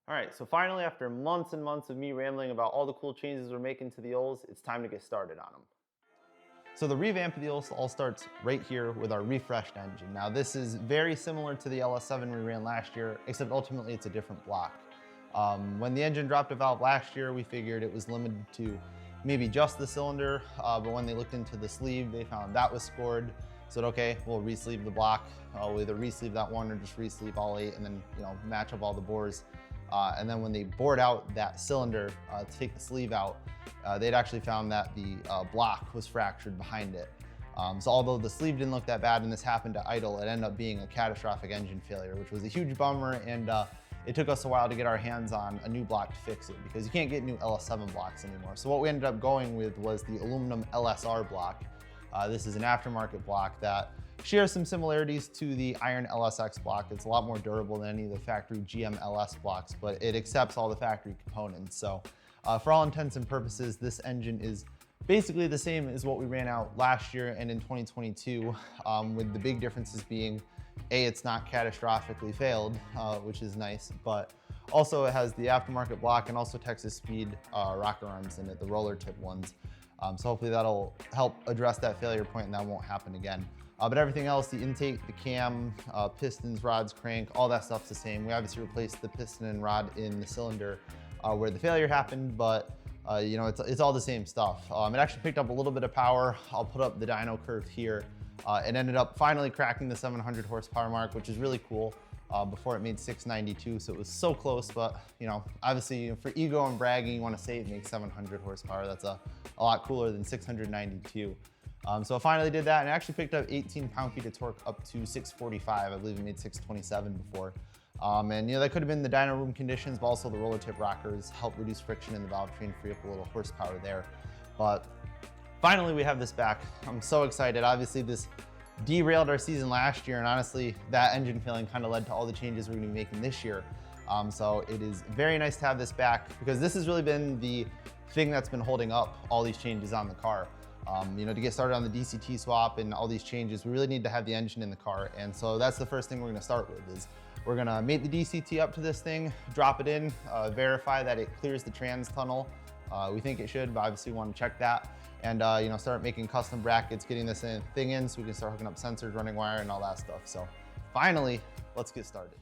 All right, so finally, after months and months of me rambling about all the cool changes we're making to the Ols, it's time to get started on them. So the revamp of the Ols all starts right here with our refreshed engine. Now this is very similar to the LS7 we ran last year, except ultimately it's a different block. When the engine dropped a valve last year, we figured it was limited to maybe just the cylinder, but when they looked into the sleeve, they found that was scored. So okay, we'll re-sleeve the block. We'll either re-sleeve that one or just re-sleeve all 8 and then match up all the bores. And then when they bored out that cylinder to take the sleeve out, they'd actually found that the block was fractured behind it. So although the sleeve didn't look that bad and this happened to idle, it ended up being a catastrophic engine failure, which was a huge bummer. And it took us a while to get our hands on a new block to fix it because you can't get new LS7 blocks anymore. So what we ended up going with was the aluminum LSR block. This is an aftermarket block that shares some similarities to the iron LSX block. It's a lot more durable than any of the factory GM LS blocks, but it accepts all the factory components. So for all intents and purposes, this engine is basically the same as what we ran out last year and in 2022, with the big differences being, A, it's not catastrophically failed, which is nice, but also it has the aftermarket block and also Texas Speed rocker arms in it, the roller tip ones. So hopefully that'll help address that failure point and that won't happen again. But everything else, the intake, the cam, pistons, rods, crank, all that stuff's the same. We obviously replaced the piston and rod in the cylinder where the failure happened, but it's all the same stuff. It actually picked up a little bit of power. I'll put up the dyno curve here. It ended up finally cracking the 700 horsepower mark, which is really cool. Before it made 692, so it was so close, but obviously for ego and bragging, you want to say it makes 700 horsepower. That's a lot cooler than 692. So I finally did that and it actually picked up 18 pound-feet of torque up to 645. I believe it made 627 before. And that could have been the dyno room conditions, but also the roller tip rockers help reduce friction in the valve train, free up a little horsepower there. But finally we have this back. I'm so excited. Obviously this derailed our season last year, and honestly that engine failing kind of led to all the changes we're going to be making this year. So it is very nice to have this back because this has really been the thing that's been holding up all these changes on the car. To get started on the DCT swap and all these changes, we really need to have the engine in the car. And so that's the first thing we're going to start with is we're going to mate the DCT up to this thing, drop it in, verify that it clears the trans tunnel. We think it should, but obviously we want to check that. And start making custom brackets, getting this thing in so we can start hooking up sensors, running wire, and all that stuff. So finally, let's get started.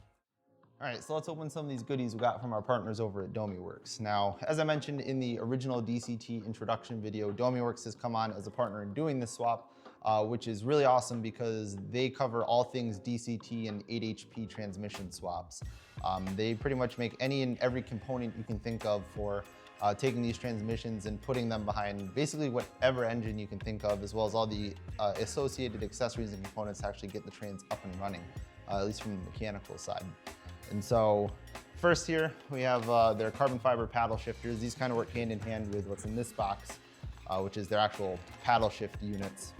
All right, so let's open some of these goodies we got from our partners over at DomiWorks. Now, as I mentioned in the original DCT introduction video, DomiWorks has come on as a partner in doing this swap, which is really awesome because they cover all things DCT and 8HP transmission swaps. They pretty much make any and every component you can think of for taking these transmissions and putting them behind basically whatever engine you can think of, as well as all the associated accessories and components to actually get the trans up and running, at least from the mechanical side. And so first here we have their carbon fiber paddle shifters. These kind of work hand in hand with what's in this box, which is their actual paddle shift units.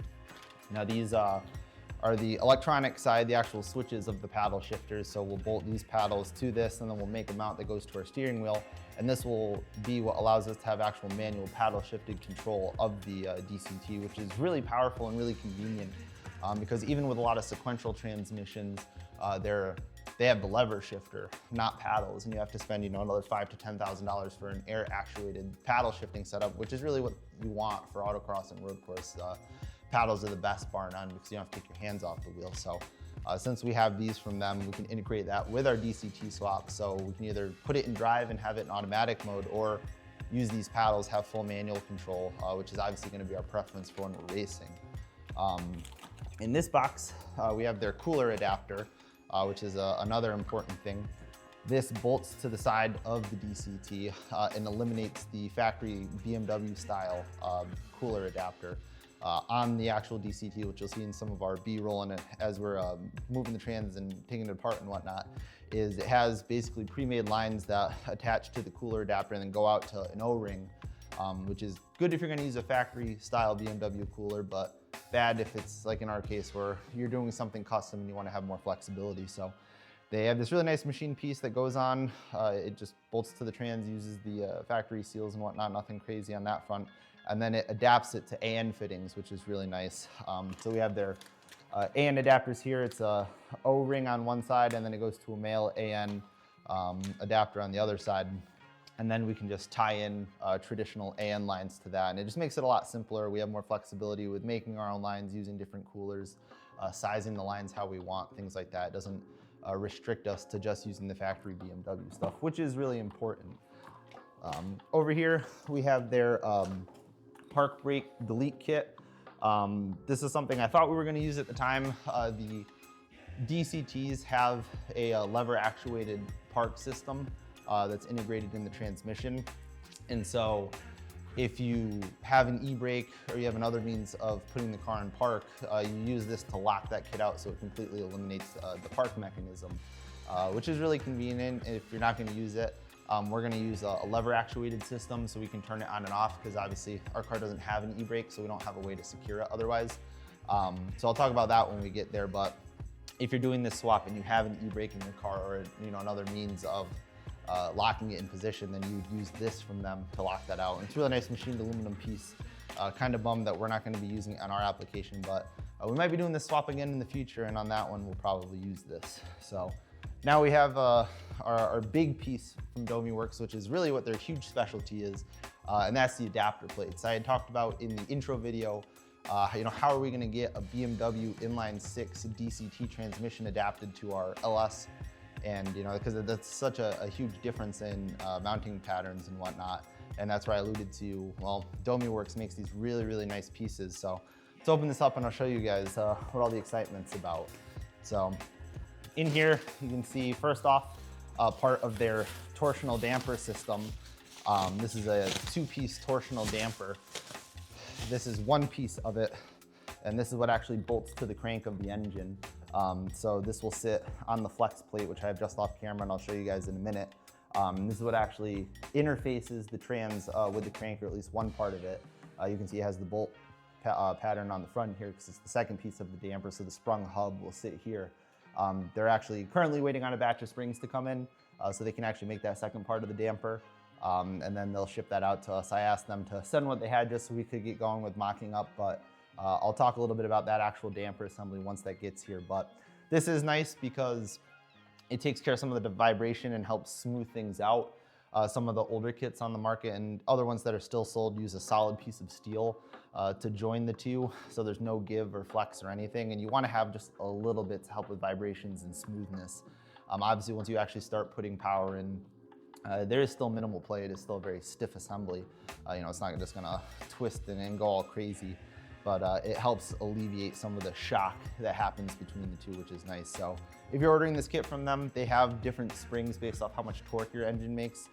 Now these are the electronic side, the actual switches of the paddle shifters. So we'll bolt these paddles to this and then we'll make a mount that goes to our steering wheel. And this will be what allows us to have actual manual paddle shifted control of the DCT, which is really powerful and really convenient because even with a lot of sequential transmissions, they have the lever shifter, not paddles, and you have to spend another $5,000 to $10,000 for an air actuated paddle shifting setup, which is really what you want for autocross and road course. Paddles are the best bar none because you don't have to take your hands off the wheel. So since we have these from them, we can integrate that with our DCT swap. So we can either put it in drive and have it in automatic mode or use these paddles, have full manual control, which is obviously going to be our preference for when we're racing. In this box, we have their cooler adapter, which is another important thing. This bolts to the side of the DCT and eliminates the factory BMW style cooler adapter on the actual DCT, which you'll see in some of our B-roll in it as we're moving the trans and taking it apart and whatnot, is it has basically pre-made lines that attach to the cooler adapter and then go out to an O-ring, which is good if you're gonna use a factory style BMW cooler, but bad if it's like in our case where you're doing something custom and you want to have more flexibility. So they have this really nice machine piece that goes on. It just bolts to the trans, uses the factory seals and whatnot, nothing crazy on that front. And then it adapts it to AN fittings, which is really nice. So we have their AN adapters here. It's a O-ring on one side and then it goes to a male AN adapter on the other side. And then we can just tie in traditional AN lines to that. And it just makes it a lot simpler. We have more flexibility with making our own lines, using different coolers, sizing the lines how we want, things like that. It doesn't restrict us to just using the factory BMW stuff, which is really important. Over here, we have their park brake delete kit. This is something I thought we were gonna use at the time. The DCTs have a lever actuated park system that's integrated in the transmission. And so if you have an e-brake or you have another means of putting the car in park, you use this to lock that kit out so it completely eliminates the park mechanism, which is really convenient if you're not gonna use it. We're gonna use a lever actuated system so we can turn it on and off, because obviously our car doesn't have an e-brake, so we don't have a way to secure it otherwise. So I'll talk about that when we get there, but if you're doing this swap and you have an e-brake in your car or another means of locking it in position, then you would use this from them to lock that out. And it's a really nice machined aluminum piece. Kind of bummed that we're not gonna be using it on our application, but we might be doing this swap again in the future, and on that one, we'll probably use this. So now we have our big piece from DomiWorks, which is really what their huge specialty is, and that's the adapter plates. I had talked about in the intro video, how are we gonna get a BMW inline 6 DCT transmission adapted to our LS? And because that's such a huge difference in mounting patterns and whatnot. And that's where I alluded to, well, DomiWorks makes these really, really nice pieces. So let's open this up and I'll show you guys what all the excitement's about. So in here, you can see first off, part of their torsional damper system. This is a 2-piece torsional damper. This is one piece of it, and this is what actually bolts to the crank of the engine. So this will sit on the flex plate, which I have just off camera, and I'll show you guys in a minute. This is what actually interfaces the trans with the crank, or at least one part of it. You can see it has the bolt pattern on the front here because it's the second piece of the damper, so the sprung hub will sit here. They're actually currently waiting on a batch of springs to come in, so they can actually make that second part of the damper. And then they'll ship that out to us. I asked them to send what they had just so we could get going with mocking up, but I'll talk a little bit about that actual damper assembly once that gets here. But this is nice because it takes care of some of the vibration and helps smooth things out. Some of the older kits on the market and other ones that are still sold use a solid piece of steel to join the two, so there's no give or flex or anything, and you want to have just a little bit to help with vibrations and smoothness. Obviously, once you actually start putting power in, there is still minimal play. It is still a very stiff assembly. It's not just gonna twist and go all crazy, but it helps alleviate some of the shock that happens between the two, which is nice. So if you're ordering this kit from them, they have different springs based off how much torque your engine makes.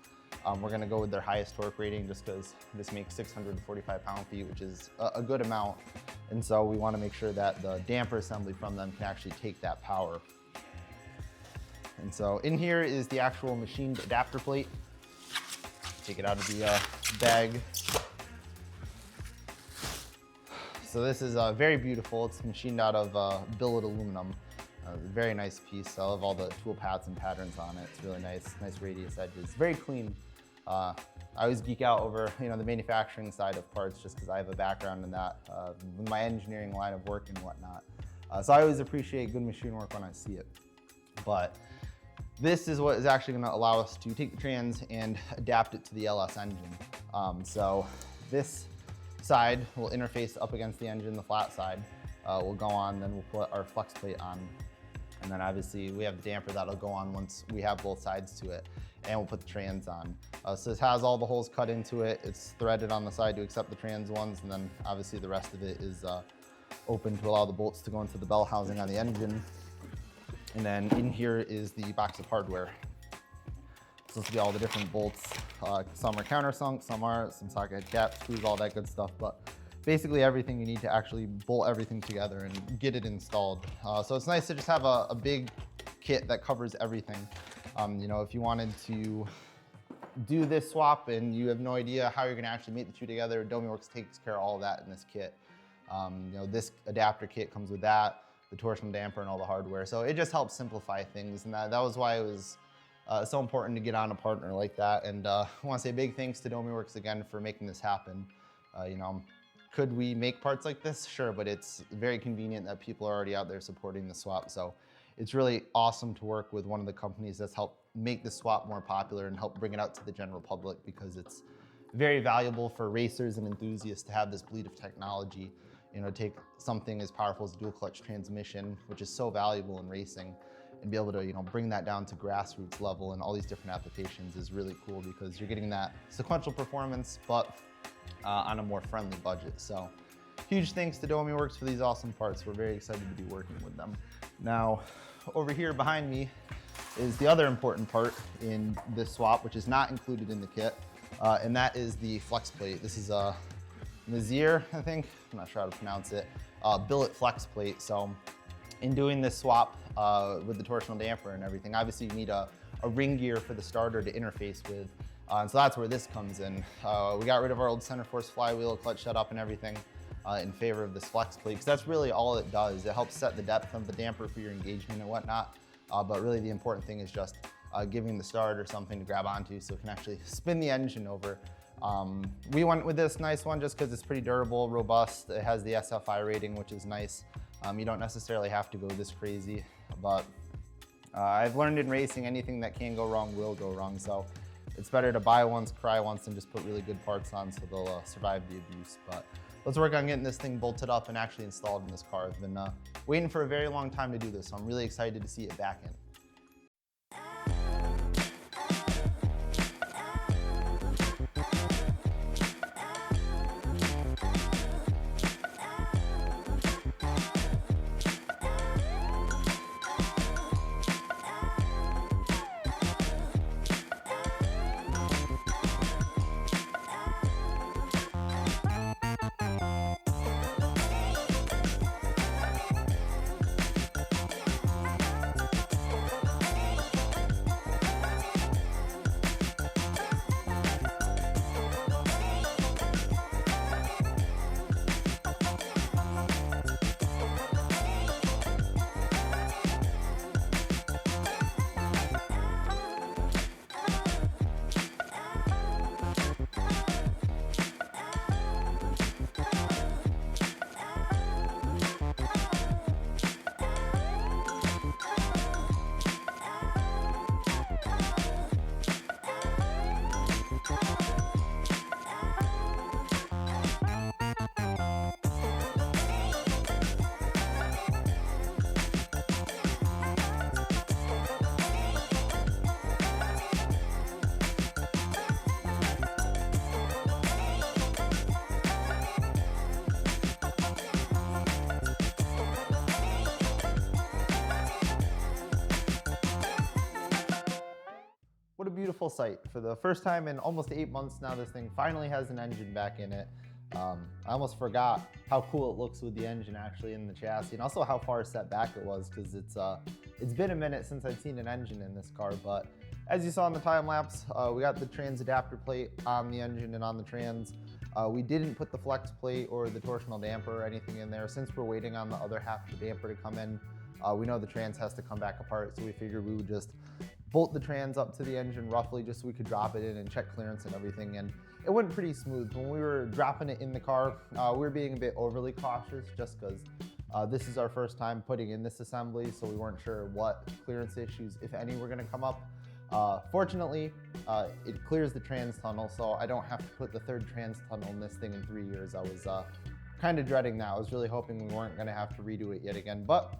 We're gonna go with their highest torque rating just because this makes 645 pound-feet, which is a good amount. And so we wanna make sure that the damper assembly from them can actually take that power. And so in here is the actual machined adapter plate. Take it out of the bag. So this is very beautiful. It's machined out of billet aluminum. Very nice piece. I love all the tool paths and patterns on it. It's really nice, nice radius edges. Very clean. I always geek out over the manufacturing side of parts just because I have a background in that, with my engineering line of work and whatnot. So I always appreciate good machine work when I see it. But this is what is actually going to allow us to take the trans and adapt it to the LS engine. So this side will interface up against the engine, the flat side will go on, then we'll put our flex plate on. And then obviously we have the damper that'll go on once we have both sides to it, and we'll put the trans on. So this has all the holes cut into it. It's threaded on the side to accept the trans ones, and then obviously the rest of it is open to allow the bolts to go into the bell housing on the engine. And then in here is the box of hardware. So this will be all the different bolts. Some are countersunk, some socket caps, screws, all that good stuff. But basically everything you need to actually bolt everything together and get it installed. So it's nice to just have a big kit that covers everything. If you wanted to do this swap and you have no idea how you're gonna actually make the two together, DomiWorks takes care of all of that in this kit. This adapter kit comes with that, the torsional damper and all the hardware. So it just helps simplify things, and that was why it was so important to get on a partner like that. And I want to say big thanks to DomiWorks again for making this happen. Could we make parts like this? Sure, but it's very convenient that people are already out there supporting the swap. So it's really awesome to work with one of the companies that's helped make the swap more popular and help bring it out to the general public, because it's very valuable for racers and enthusiasts to have this bleed of technology. Take something as powerful as a dual clutch transmission, which is so valuable in racing, and be able to bring that down to grassroots level and all these different applications is really cool, because you're getting that sequential performance, but on a more friendly budget. So huge thanks to Domi Works for these awesome parts. We're very excited to be working with them. Now, over here behind me is the other important part in this swap, which is not included in the kit, and that is the flex plate. This is a Nazir, I think, I'm not sure how to pronounce it, billet flex plate. So in doing this swap with the torsional damper and everything, obviously you need a ring gear for the starter to interface with, and so that's where this comes in. We got rid of our old center force flywheel, clutch setup and everything in favor of this flex plate, because that's really all it does. It helps set the depth of the damper for your engagement and whatnot, but really the important thing is just giving the starter something to grab onto so it can actually spin the engine over. We went with this nice one just because it's pretty durable, robust. It has the SFI rating, which is nice. You don't necessarily have to go this crazy, but I've learned in racing, anything that can go wrong will go wrong. So it's better to buy once, cry once, and just put really good parts on so they'll survive the abuse. But let's work on getting this thing bolted up and actually installed in this car. I've been waiting for a very long time to do this, so I'm really excited to see it back in. What a beautiful sight. For the first time in almost 8 months now, this thing finally has an engine back in it. I almost forgot how cool it looks with the engine actually in the chassis, and also how far set back it was, because it's been a minute since I've seen an engine in this car. But as you saw in the time lapse, we got the trans adapter plate on the engine and on the trans. We didn't put the flex plate or the torsional damper or anything in there. Since we're waiting on the other half of the damper to come in, we know the trans has to come back apart, so we figured we would just bolt the trans up to the engine roughly just so we could drop it in and check clearance and everything, and it went pretty smooth. When we were dropping it in the car, we were being a bit overly cautious just because this is our first time putting in this assembly, so we weren't sure what clearance issues, if any, were gonna come up. Fortunately, it clears the trans tunnel, so I don't have to put the third trans tunnel in this thing in 3 years. I was kind of dreading that. I was really hoping we weren't gonna have to redo it yet again, but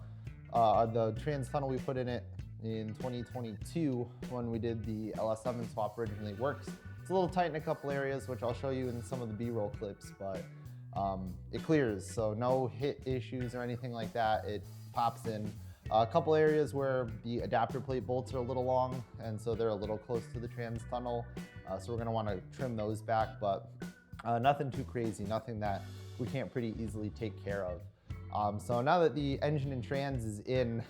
the trans tunnel we put in it in 2022 when we did the LS7 swap originally works. It's a little tight in a couple areas, which I'll show you in some of the B-roll clips, but it clears, so no hit issues or anything like that. It pops in. A couple areas where the adapter plate bolts are a little long, and so they're a little close to the trans tunnel, so we're gonna wanna trim those back, but nothing too crazy, nothing that we can't pretty easily take care of. So now that the engine and trans is in,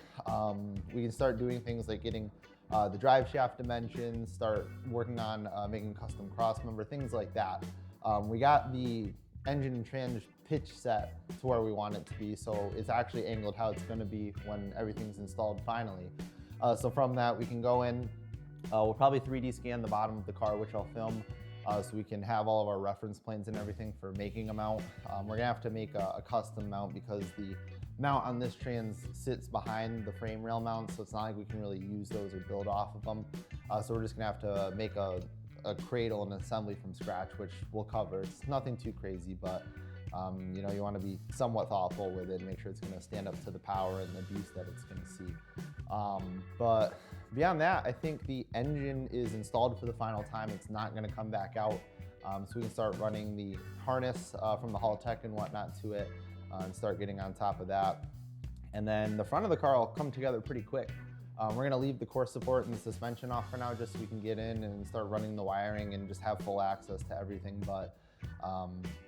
we can start doing things like getting the drive shaft dimensions, start working on making custom crossmember, things like that. We got the engine and trans pitch set to where we want it to be, so it's actually angled how it's going to be when everything's installed finally. So from that we can go in, we'll probably 3D scan the bottom of the car, which I'll film, so we can have all of our reference planes and everything for making a mount. We're gonna have to make a custom mount because the mount on this trans sits behind the frame rail mount, so it's not like we can really use those or build off of them. So we're just gonna have to make a cradle and assembly from scratch, which we'll cover. It's nothing too crazy, but you know, you want to be somewhat thoughtful with it and make sure it's going to stand up to the power and the abuse that it's going to see. But beyond that, I think the engine is installed for the final time. It's not going to come back out. So we can start running the harness from the Haltech and whatnot to it and start getting on top of that. And then the front of the car will come together pretty quick. We're gonna leave the core support and the suspension off for now just so we can get in and start running the wiring and just have full access to everything. But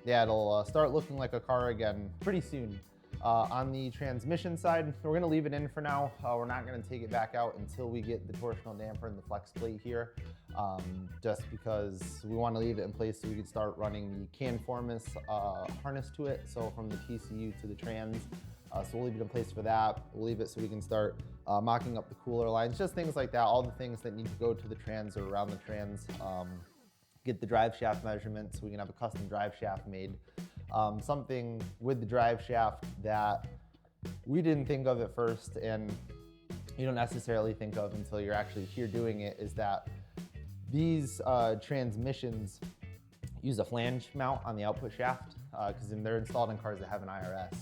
yeah, it'll start looking like a car again pretty soon. On the transmission side, we're gonna leave it in for now. We're not gonna take it back out until we get the torsional damper and the flex plate here, just because we wanna leave it in place so we can start running the canformis harness to it. So from the TCU to the trans. So we'll leave it in place for that. We'll leave it so we can start mocking up the cooler lines, just things like that, all the things that need to go to the trans or around the trans. Get the drive shaft measurements so we can have a custom drive shaft made. Something with the drive shaft that we didn't think of at first and you don't necessarily think of until you're actually here doing it is that these transmissions use a flange mount on the output shaft because they're installed in cars that have an IRS.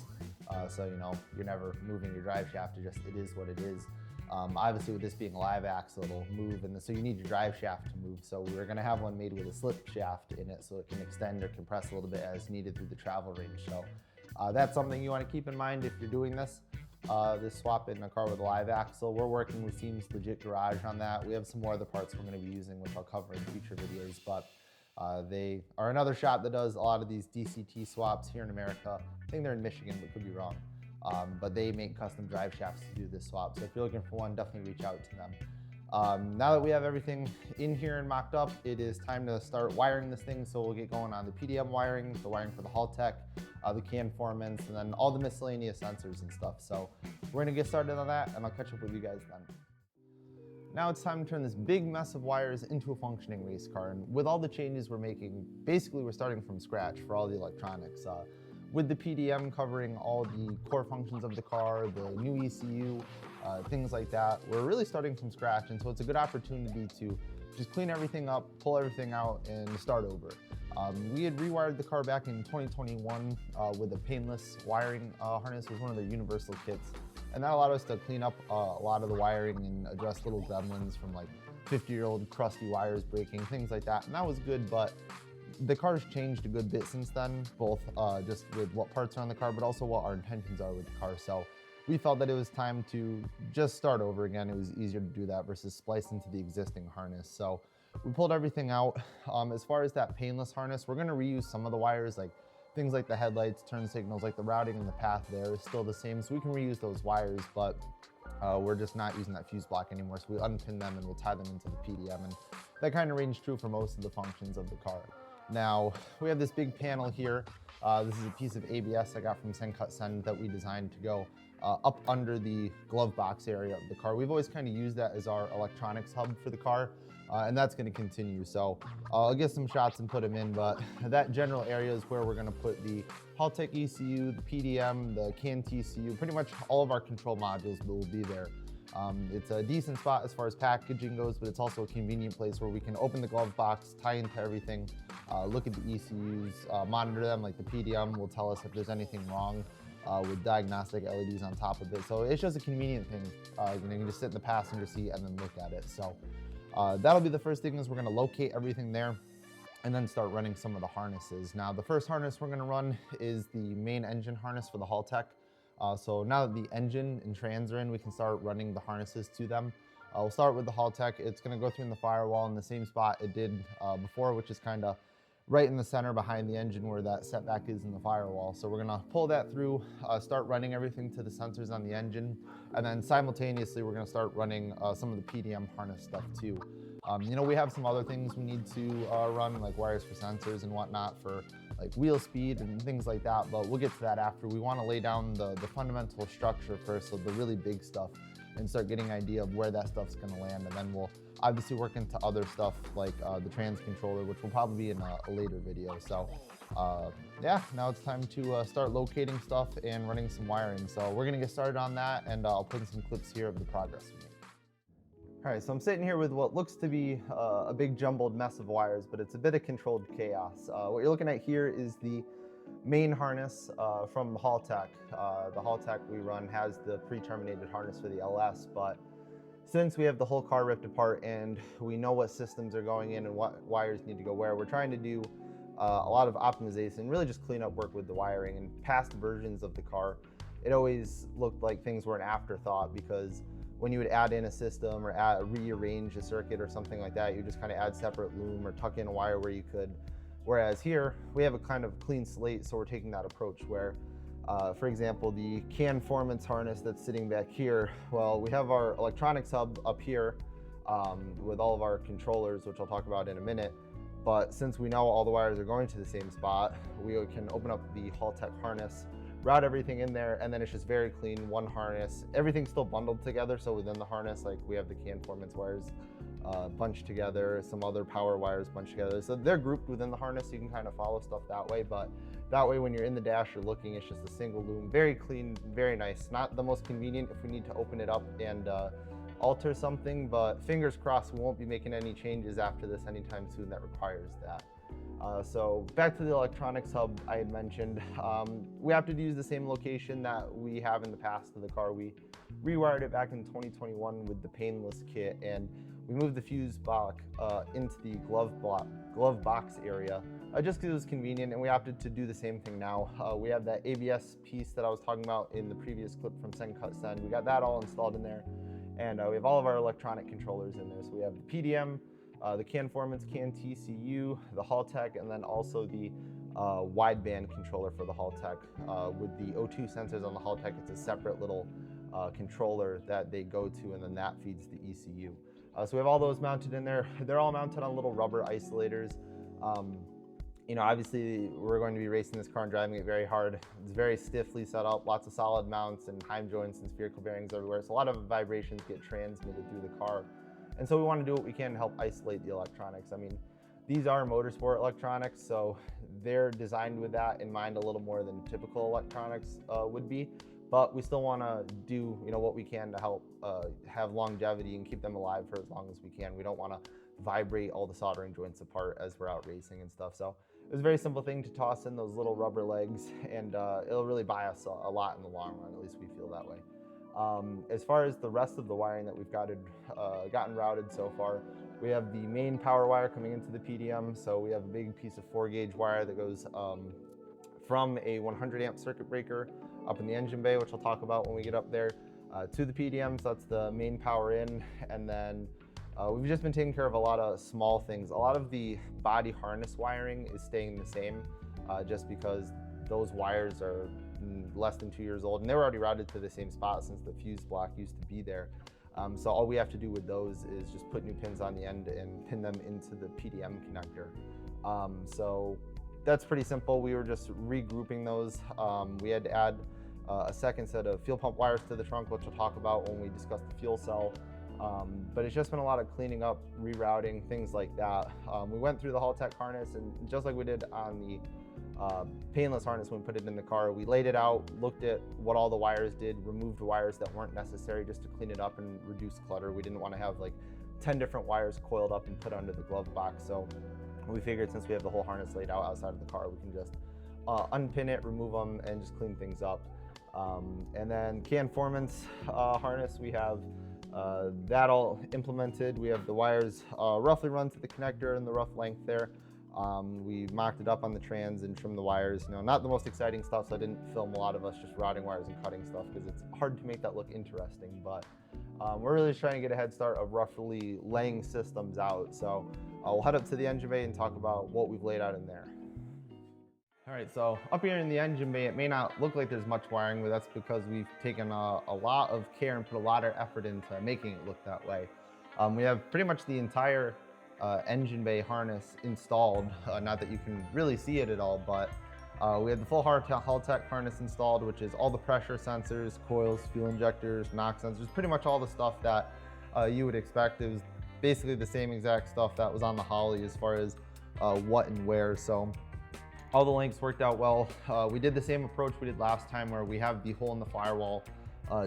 So, you know, you're never moving your drive shaft, it is what it is. Obviously with this being a live axle, it'll move, and so you need your drive shaft to move. So we're gonna have one made with a slip shaft in it so it can extend or compress a little bit as needed through the travel range. So that's something you wanna keep in mind if you're doing this. This swap in a car with a live axle. We're working with Seam's Legit Garage on that. We have some more other parts we're gonna be using, which I'll cover in future videos, but they are another shop that does a lot of these DCT swaps here in America. I think they're in Michigan, but could be wrong. But they make custom drive shafts to do this swap. So if you're looking for one, definitely reach out to them. Now that we have everything in here and mocked up, it is time to start wiring this thing. So we'll get going on the PDM wiring, the wiring for the Haltech, the canformants, and then all the miscellaneous sensors and stuff. So we're gonna get started on that and I'll catch up with you guys then. Now it's time to turn this big mess of wires into a functioning race car. And with all the changes we're making, basically we're starting from scratch for all the electronics. With the PDM covering all the core functions of the car, the new ECU, things like that, we're really starting from scratch. And so it's a good opportunity to just clean everything up, pull everything out, and start over. We had rewired the car back in 2021 with a painless wiring harness. It was one of their universal kits. And that allowed us to clean up a lot of the wiring and address little gremlins from like 50-year-old crusty wires breaking, things like that. And that was good, but the car's changed a good bit since then, both just with what parts are on the car, but also what our intentions are with the car. So we felt that it was time to just start over again. It was easier to do that versus splice into the existing harness. So we pulled everything out. As far as that painless harness, we're gonna reuse some of the wires, like things like the headlights, turn signals, like the routing and the path there is still the same. So we can reuse those wires, but we're just not using that fuse block anymore. So we unpin them and we'll tie them into the PDM. And that kind of rings true for most of the functions of the car. Now, we have this big panel here. This is a piece of ABS I got from Send Cut Send that we designed to go up under the glove box area of the car. We've always kind of used that as our electronics hub for the car, and that's going to continue. So I'll get some shots and put them in, but that general area is where we're going to put the Haltech ECU, the PDM, the CAN TCU, pretty much all of our control modules will be there. It's a decent spot as far as packaging goes, but it's also a convenient place where we can open the glove box, tie into everything, look at the ECUs, monitor them. Like the PDM will tell us if there's anything wrong with diagnostic LEDs on top of it. So it's just a convenient thing. You can just sit in the passenger seat and then look at it. So that'll be the first thing, is we're gonna locate everything there and then start running some of the harnesses. Now, the first harness we're gonna run is the main engine harness for the Haltech. So now that the engine and trans are in, we can start running the harnesses to them. We'll start with the Haltech. It's gonna go through in the firewall in the same spot it did before, which is kind of right in the center behind the engine where that setback is in the firewall. So we're gonna pull that through, start running everything to the sensors on the engine, and then simultaneously we're gonna start running some of the PDM harness stuff too. You know, we have some other things we need to run, like wires for sensors and whatnot for like wheel speed and things like that, but we'll get to that after. We wanna lay down the fundamental structure first, so the really big stuff, and start getting an idea of where that stuff's gonna land, and then we'll obviously work into other stuff like the trans controller, which will probably be in a later video. So yeah, now it's time to start locating stuff and running some wiring. So we're gonna get started on that, and I'll put in some clips here of the progress we made. All right, so I'm sitting here with what looks to be a big jumbled mess of wires, but it's a bit of controlled chaos. What you're looking at here is the main harness from the Haltech. The Haltech we run has the pre-terminated harness for the LS, but since we have the whole car ripped apart and we know what systems are going in and what wires need to go where, we're trying to do a lot of optimization, really just clean up work with the wiring. In past versions of the car, it always looked like things were an afterthought, because when you would add in a system or rearrange a circuit or something like that, you just kind of add separate loom or tuck in a wire where you could. Whereas here, we have a kind of clean slate, so we're taking that approach where, for example, the CAN-Formance harness that's sitting back here, well, we have our electronics hub up here with all of our controllers, which I'll talk about in a minute. But since we know all the wires are going to the same spot, we can open up the Haltech harness, route everything in there, and then it's just very clean, one harness. Everything's still bundled together, so within the harness, like we have the CAN-Formance wires bunched together, some other power wires bunched together. So they're grouped within the harness, so you can kind of follow stuff that way. But that way, when you're in the dash, you're looking, it's just a single loom, very clean, very nice. Not the most convenient if we need to open it up and alter something, but fingers crossed we won't be making any changes after this anytime soon that requires that. So back to the electronics hub I had mentioned, we have to use the same location that we have in the past of the car. We rewired it back in 2021 with the painless kit, and we moved the fuse block into the glove box area just because it was convenient, and we opted to do the same thing now. We have that ABS piece that I was talking about in the previous clip from Send Cut Send. We got that all installed in there, and we have all of our electronic controllers in there. So we have the PDM, the CAN-Formance CAN TCU, the Haltech, and then also the wideband controller for the Haltech. With the O2 sensors on the Haltech, it's a separate little controller that they go to, and then that feeds the ECU. So we have all those mounted in there. They're all mounted on little rubber isolators. You know, obviously we're going to be racing this car and driving it very hard. It's very stiffly set up, lots of solid mounts and heim joints and spherical bearings everywhere. So a lot of vibrations get transmitted through the car. And so we want to do what we can to help isolate the electronics. I mean, these are motorsport electronics, so they're designed with that in mind a little more than typical electronics would be. But we still want to do, you know, what we can to help have longevity and keep them alive for as long as we can. We don't want to vibrate all the soldering joints apart as we're out racing and stuff. So it was a very simple thing to toss in those little rubber legs, and it'll really buy us a lot in the long run. At least we feel that way. As far as the rest of the wiring that we've gotten routed so far, we have the main power wire coming into the PDM. So we have a big piece of 4-gauge wire that goes from a 100 amp circuit breaker up in the engine bay, which I'll talk about when we get up there, to the PDM. So that's the main power in. And then we've just been taking care of a lot of small things. A lot of the body harness wiring is staying the same just because those wires are less than 2 years old, and they were already routed to the same spot since the fuse block used to be there. So all we have to do with those is just put new pins on the end and pin them into the PDM connector. So that's pretty simple. We were just regrouping those. We had to add a second set of fuel pump wires to the trunk, which we'll talk about when we discuss the fuel cell. But it's just been a lot of cleaning up, rerouting, things like that. We went through the Haltech harness, and just like we did on the painless harness when we put it in the car, we laid it out, looked at what all the wires did, removed wires that weren't necessary just to clean it up and reduce clutter. We didn't want to have like 10 different wires coiled up and put under the glove box. So we figured since we have the whole harness laid out outside of the car, we can just unpin it, remove them, and just clean things up. And then CAN-Formance harness, we have that all implemented. We have the wires roughly run to the connector and the rough length there. We mocked it up on the trans and trimmed the wires. You know, not the most exciting stuff, so I didn't film a lot of us just routing wires and cutting stuff because it's hard to make that look interesting. But we're really just trying to get a head start of roughly laying systems out. So we'll head up to the engine bay and talk about what we've laid out in there. All right, so up here in the engine bay, it may not look like there's much wiring, but that's because we've taken a lot of care and put a lot of effort into making it look that way. We have pretty much the entire engine bay harness installed. Not that you can really see it at all, but we had the full Haltech harness installed, which is all the pressure sensors, coils, fuel injectors, knock sensors, pretty much all the stuff that you would expect. It was basically the same exact stuff that was on the Holly as far as what and where. So All the links worked out well. We did the same approach we did last time, where we have the hole in the firewall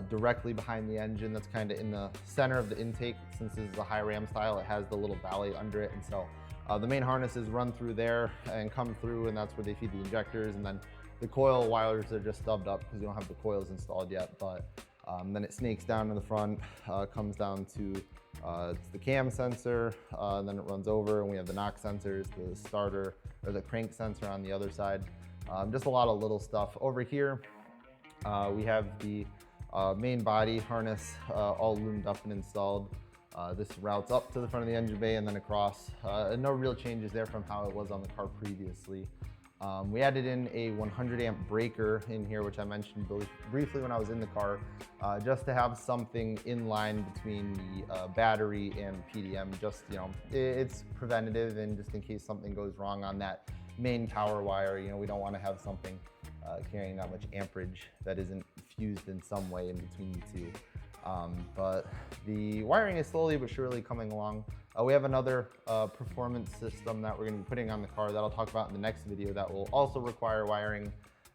directly behind the engine. That's kind of in the center of the intake. Since this is a high ram style, it has the little valley under it, and so the main harnesses run through there and come through, and that's where they feed the injectors. And then the coil wires are just stubbed up because we don't have the coils installed yet. But then it snakes down in the front, comes down to it's the cam sensor, and then it runs over, and we have the knock sensors, the starter or the crank sensor on the other side. Just a lot of little stuff. Over here, we have the main body harness all loomed up and installed. This routes up to the front of the engine bay and then across. No real changes there from how it was on the car previously. We added in a 100 amp breaker in here, which I mentioned briefly when I was in the car, just to have something in line between the battery and PDM. Just, you know, it's preventative, and just in case something goes wrong on that main power wire, you know, we don't want to have something carrying that much amperage that isn't fused in some way in between the two. But the wiring is slowly but surely coming along. We have another performance system that we're going to be putting on the car that I'll talk about in the next video that will also require wiring,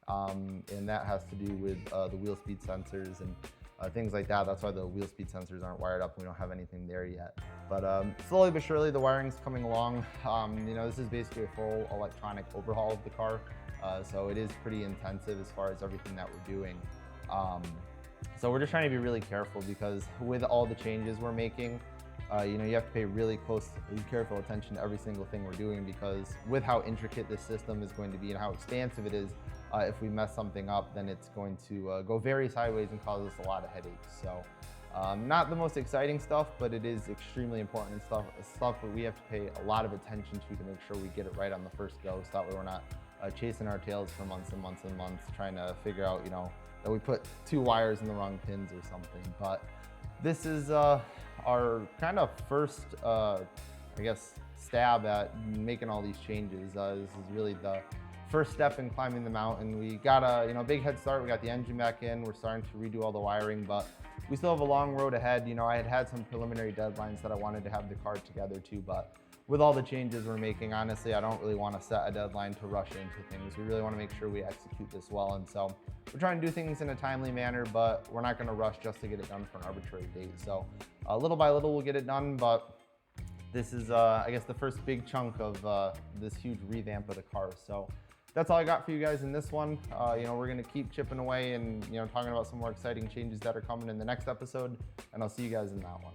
and that has to do with the wheel speed sensors and things like that. That's why the wheel speed sensors aren't wired up. We don't have anything there yet. But slowly but surely the wiring's coming along. You know, this is basically a full electronic overhaul of the car, so it is pretty intensive as far as everything that we're doing. So we're just trying to be really careful, because with all the changes we're making, you know, you have to pay really careful attention to every single thing we're doing, because with how intricate this system is going to be and how expansive it is, if we mess something up, then it's going to go very sideways and cause us a lot of headaches. So not the most exciting stuff, but it is extremely important and stuff that we have to pay a lot of attention to make sure we get it right on the first go, so that way we're not chasing our tails for months and months and months trying to figure out, you know, that we put 2 wires in the wrong pins or something. But this is our kind of first, I guess, stab at making all these changes. This is really the first step in climbing the mountain. We got a, you know, big head start. We got the engine back in. We're starting to redo all the wiring, but we still have a long road ahead. You know, I had some preliminary deadlines that I wanted to have the car together to, but with all the changes we're making, honestly, I don't really want to set a deadline to rush into things. We really want to make sure we execute this well, and so we're trying to do things in a timely manner, but we're not going to rush just to get it done for an arbitrary date. So little by little we'll get it done, but this is, I guess, the first big chunk of this huge revamp of the car. So that's all I got for you guys in this one. You know, we're going to keep chipping away and, you know, talking about some more exciting changes that are coming in the next episode, and I'll see you guys in that one.